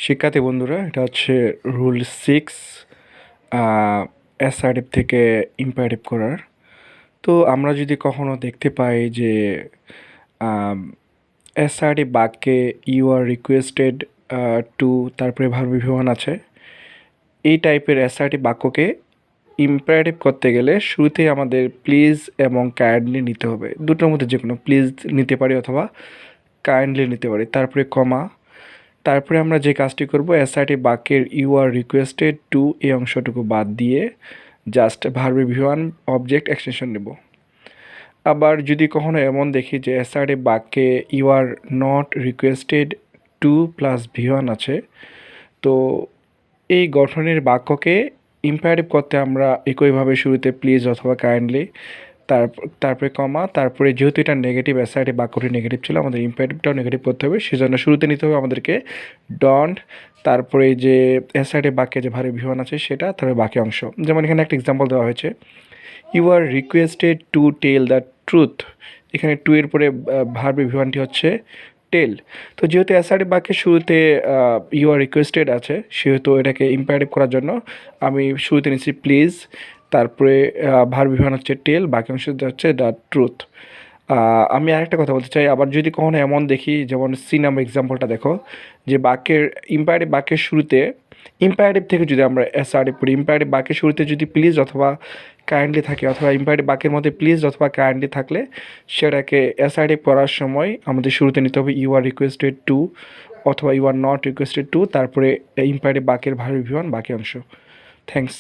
শিক্ষার্থী বন্ধুরা, এটা হচ্ছে রুল 6 অ্যাসার্টিভ থেকে ইম্পারেটিভ করার। তো আমরা যদি কখনো দেখতে পাই যে অ্যাসার্টিভ বাক্যে ইউ আর রিকোয়েস্টেড টু, তারপরে ভার্ব বিভাজন আছে, এই টাইপের অ্যাসার্টিভ বাক্যকে ইম্পারেটিভ করতে গেলে শুরুতেই আমাদের প্লিজ এবং কাইন্ডলি নিতে হবে। দুটোর মধ্যে যে কোনো, প্লিজ নিতে পারি অথবা কাইন্ডলি নিতে পারি, তারপরে কমা। তারপরে আমরা যে কাজটি করব, অ্যাসার্টিভ বাক্যের ইউ আর রিকোয়েস্টেড টু এই অংশটুকু বাদ দিয়ে জাস্ট ভার্বে ভিওয়ান অবজেক্ট এক্সটেনশন নেব। আবার যদি কখনো এমন দেখি যে অ্যাসার্টিভ বাক্যে you are not requested to plus V one আছে, তো এই গঠনের বাক্যকে ইম্পারেটিভ করতে আমরা একইভাবে শুরুতে প্লিজ অথবা কাইন্ডলি, তারপরে কমা, তারপরে যেহেতু এটা নেগেটিভ, অ্যাসার্টিভ বাক্যটি নেগেটিভ ছিল, আমাদের ইম্পারেটিভটাও নেগেটিভ করতে হবে, সেজন্য শুরুতে নিতে হবে আমাদেরকে ডন্ট, তারপরে যে অ্যাসার্টিভ বাক্যে যে ভার্ব বিভাজন আছে সেটা, তারপরে বাকি অংশ। যেমন এখানে একটা এক্সাম্পল দেওয়া হয়েছে, you are requested to tell the truth. এখানে টু এর পরে ভার্ব বিভাজনটি হচ্ছে টেল। তো যেহেতু অ্যাসার্টিভ বাক্যের শুরুতে ইউ আর রিকোয়েস্টেড আছে, সেহেতু এটাকে ইম্পারেটিভ করার জন্য আমি শুরুতে নিচ্ছি প্লিজ, তারপরে ভার্ব বিভাজন হচ্ছে টেল, বাকি অংশ হচ্ছে দ্য ট্রুথ। আমি আরেকটা কথা বলতে চাই, আবার যদি কখনো এমন দেখি, যেমন সি নাম্বার এক্সাম্পলটা দেখো, যে বাক্যের ইম্পারেটিভ বাক্যের শুরুতে ইম্পারেটিভ থেকে যদি আমরা অ্যাসার্টিভ করি, ইম্পারেটিভ বাক্যের শুরুতে যদি প্লিজ অথবা কাইন্ডলি থাকে, অথবা ইম্পারেটিভ বাক্যের মধ্যে প্লিজ অথবা কাইন্ডলি থাকলে সেটাকে অ্যাসার্টিভ করার সময় আমাদের শুরুতে নিতে হবে ইউ আর রিকোয়েস্টেড টু অথবা you are not requested to, তারপরে ইম্পারেটিভ বাক্যের ভার্ব বিভাজন বাকি অংশ। থ্যাংকস।